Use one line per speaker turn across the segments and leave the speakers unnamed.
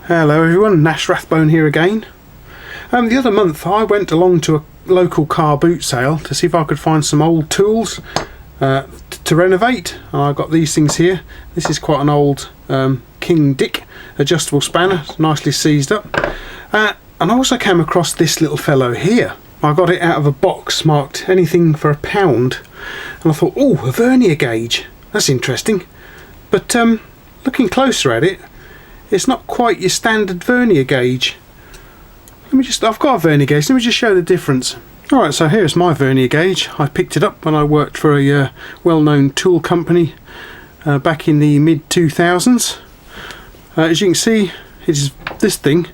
Hello everyone, Nash Rathbone here again. The other month I went along to a local car boot sale to see if I could find some old tools to renovate. And I got these things here. This is quite an old King Dick adjustable spanner, nicely seized up. And I also came across this little fellow here. I got it out of a box marked anything for £1, and I thought, oh, a vernier gauge, that's interesting. But looking closer at it, it's not quite your standard vernier gauge. I've got a vernier gauge, let me just show the difference. Alright, so here's my vernier gauge. I picked it up when I worked for a well-known tool company back in the mid-2000s. As you can see, this thing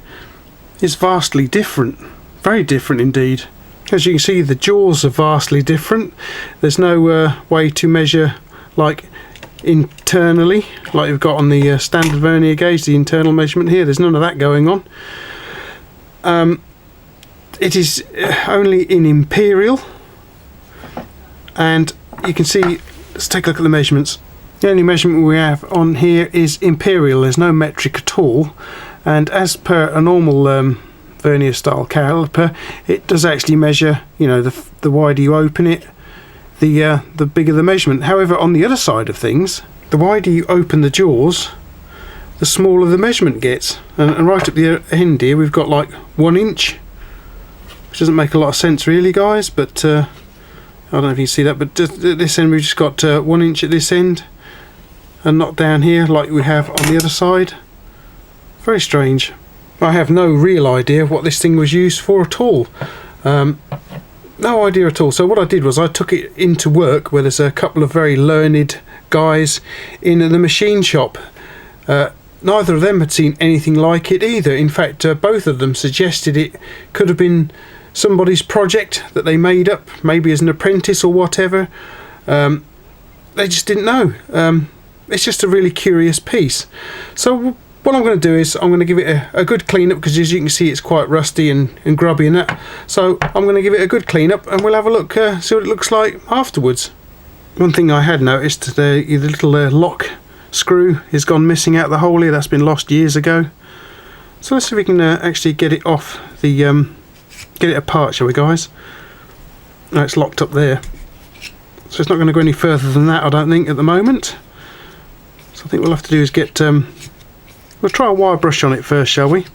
is vastly different, very different indeed. As you can see, the jaws are vastly different. There's no way to measure like internally like you've got on the standard vernier gauge, the internal measurement here. There's none of that going on. It is only in imperial, and you can see, let's take a look at the measurements. The only measurement we have on here is imperial. There's no metric at all, and as per a normal vernier style caliper, it does actually measure, you know, the wider you open it, the bigger the measurement. However, on the other side of things, the wider you open the jaws, the smaller the measurement gets. And right at the end here, we've got like 1 inch, which doesn't make a lot of sense really, guys, but I don't know if you can see that, but at this end we've just got 1 inch at this end, and not down here like we have on the other side. Very strange. I have no real idea what this thing was used for at all. No idea at all. So what I did was I took it into work where there's a couple of very learned guys in the machine shop. Neither of them had seen anything like it either. In fact, both of them suggested it could have been somebody's project that they made up, maybe as an apprentice or whatever. They just didn't know. It's just a really curious piece. So what I'm going to do is I'm going to give it a good clean up, because as you can see it's quite rusty and grubby and that. So I'm going to give it a good clean up, and we'll have a look, see what it looks like afterwards. One thing I had noticed, the little lock screw has gone missing out the hole here. That's been lost years ago. So let's see if we can actually get it off the get it apart, shall we, guys? No, it's locked up there, so it's not going to go any further than that, I don't think, at the moment. So I think we'll have to do is get we'll try a wire brush on it first, shall we?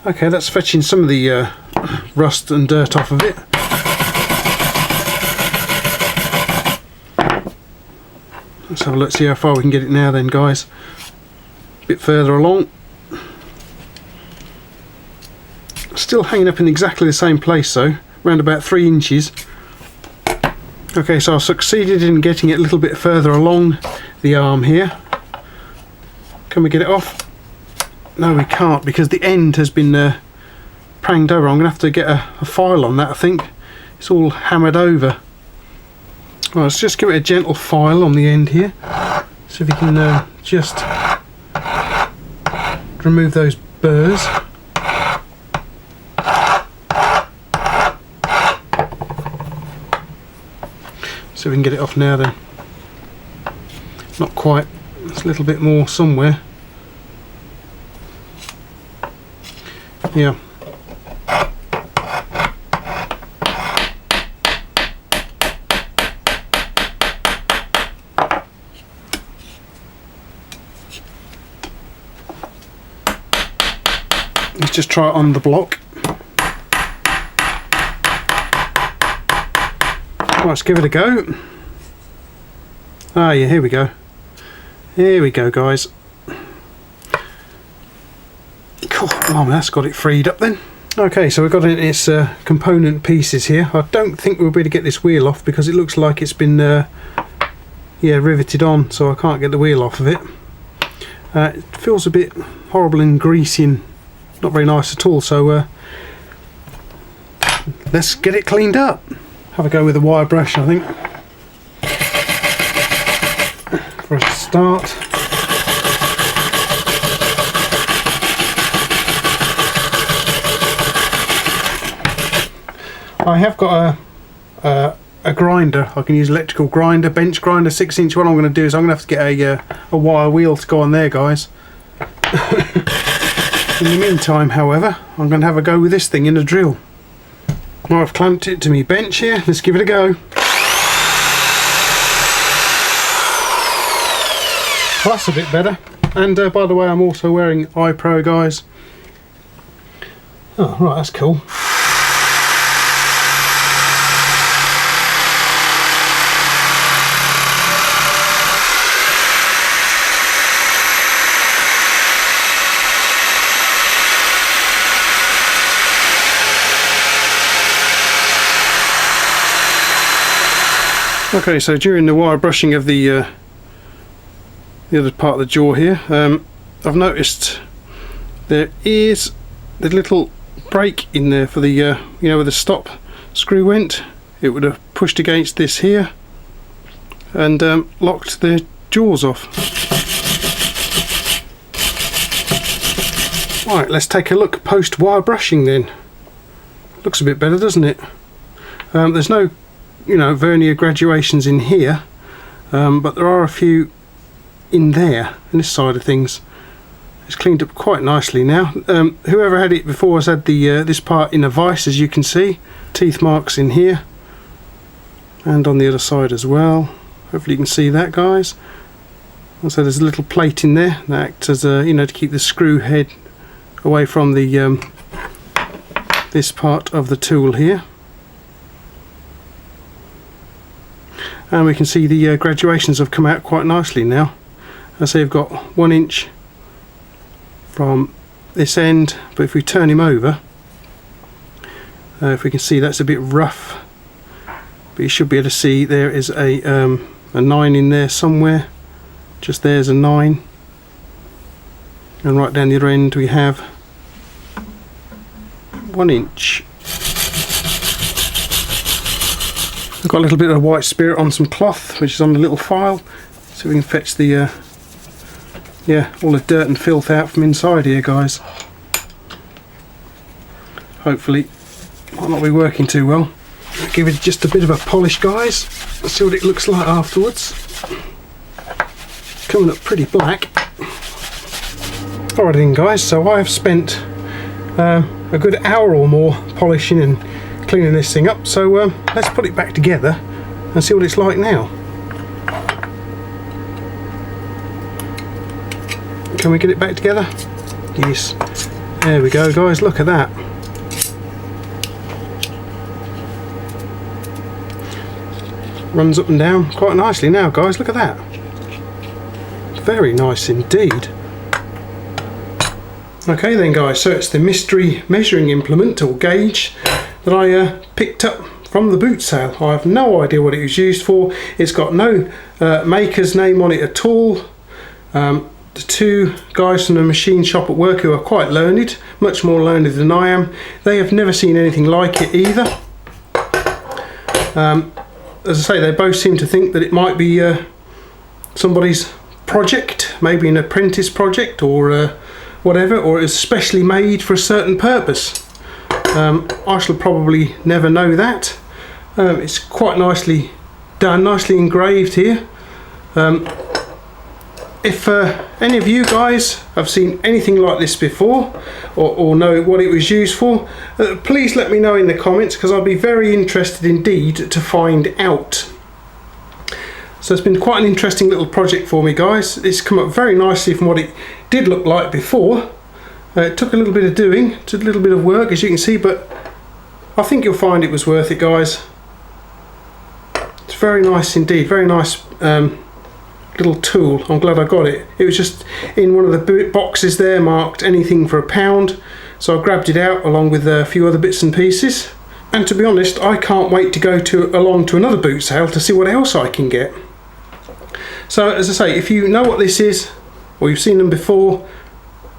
Okay, that's fetching some of the rust and dirt off of it. Let's have a look, see how far we can get it now then, guys. A bit further along. Still hanging up in exactly the same place though, around about 3 inches. Okay, so I succeeded in getting it a little bit further along the arm here. Can we get it off? No, we can't, because the end has been pranged over. I'm going to have to get a file on that, I think. It's all hammered over. Well, let's just give it a gentle file on the end here. See if we can just remove those burrs. See if we can get it off now then. Not quite, it's a little bit more somewhere. Yeah. Let's just try it on the block. Let's give it a go. Ah, yeah, here we go. Here we go, guys. Cool. Oh, that's got it freed up then. Okay, so we've got it in its component pieces here. I don't think we'll be able to get this wheel off because it looks like it's been yeah, riveted on, so I can't get the wheel off of it. It feels a bit horrible and greasy and not very nice at all, so let's get it cleaned up. Have a go with a wire brush, I think, for a start. I have got a a grinder. I can use electrical grinder, bench grinder, 6-inch. What I'm going to do is I'm going to have to get a wire wheel to go on there, guys. In the meantime, however, I'm going to have a go with this thing in a drill. Now I've clamped it to my bench here. Let's give it a go. Well, that's a bit better. And by the way, I'm also wearing eye pro, guys. Oh, right, that's cool. Okay, so during the wire brushing of the other part of the jaw here, I've noticed there is the little break in there for the you know, where the stop screw went. It would have pushed against this here and locked the jaws off. Right, let's take a look post wire brushing then. Looks a bit better, doesn't it? There's no, you know, vernier graduations in here, but there are a few in there, in this side of things. It's cleaned up quite nicely now. Whoever had it before has had the this part in a vise, as you can see. Teeth marks in here and on the other side as well. Hopefully you can see that, guys. Also there's a little plate in there that acts as a, you know, to keep the screw head away from the this part of the tool here. And we can see the graduations have come out quite nicely now. I say you've got 1 inch from this end, but if we turn him over, if we can see, that's a bit rough, but you should be able to see there is a 9 in there somewhere. Just there's a 9, and right down the other end we have 1 inch. I've got a little bit of white spirit on some cloth, which is on the little file, so we can fetch the yeah, all the dirt and filth out from inside here, guys. Hopefully might not be working too well. I'll give it just a bit of a polish, guys. Let's see what it looks like afterwards. Coming up pretty black. Alright then, guys, so I've spent a good hour or more polishing and cleaning this thing up, so let's put it back together and see what it's like now. Can we get it back together? Yes. There we go, guys, look at that. Runs up and down quite nicely now, guys, look at that. Very nice indeed. Okay then, guys, so it's the mystery measuring implement or gauge that I picked up from the boot sale. I have no idea what it was used for. It's got no maker's name on it at all. The two guys from the machine shop at work who are quite learned, much more learned than I am, they have never seen anything like it either. As I say, they both seem to think that it might be somebody's project, maybe an apprentice project or whatever, or it's specially made for a certain purpose. I shall probably never know that. It's quite nicely done, nicely engraved here. If any of you guys have seen anything like this before or know what it was used for, please let me know in the comments, because I'll be very interested indeed to find out. So it's been quite an interesting little project for me, guys. It's come up very nicely from what it did look like before. It took a little bit of doing, took a little bit of work, as you can see, but I think you'll find it was worth it, guys. It's very nice indeed, very nice little tool. I'm glad I got it. It was just in one of the boxes there marked anything for £1, so I grabbed it out along with a few other bits and pieces. And to be honest, I can't wait to go along to another boot sale to see what else I can get. So as I say, if you know what this is or you've seen them before,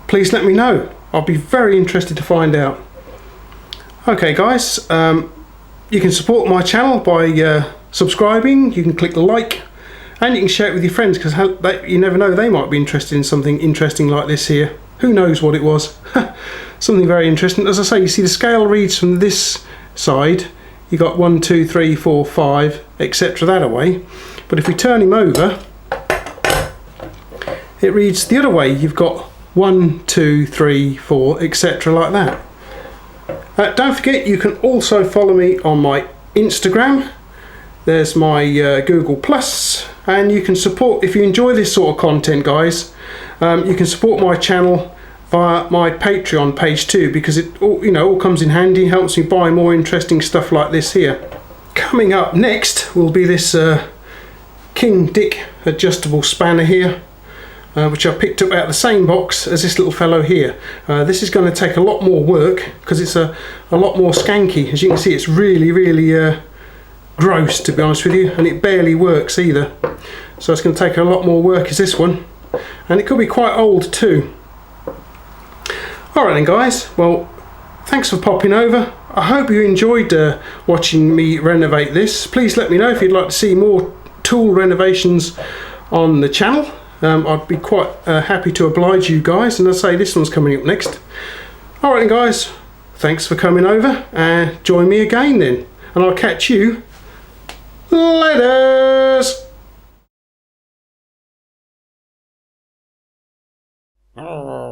please let me know. I'll be very interested to find out. Okay guys, you can support my channel by subscribing. You can click the like, and you can share it with your friends, because you never know, they might be interested in something interesting like this here. Who knows what it was. Something very interesting. As I say, you see the scale reads from this side you got 1, 2, 3, 4, 5, etc. that away. But if we turn him over, it reads the other way. You've got 1, 2, 3, 4, etc. like that. Don't forget, you can also follow me on my Instagram. There's my Google Plus, and you can support, if you enjoy this sort of content, guys, you can support my channel via my Patreon page too, because it all comes in handy, helps me buy more interesting stuff like this here. Coming up next will be this King Dick adjustable spanner here, which I picked up out of the same box as this little fellow here. This is going to take a lot more work because it's a lot more skanky. As you can see, it's really gross, to be honest with you, and it barely works either. So it's going to take a lot more work as this one, and it could be quite old too. Alright then guys, well, thanks for popping over. I hope you enjoyed watching me renovate this. Please let me know if you'd like to see more tool renovations on the channel. I'd be quite happy to oblige you guys, and as I say, this one's coming up next. Alright then guys, thanks for coming over, and join me again then, and I'll catch you laters.
Oh.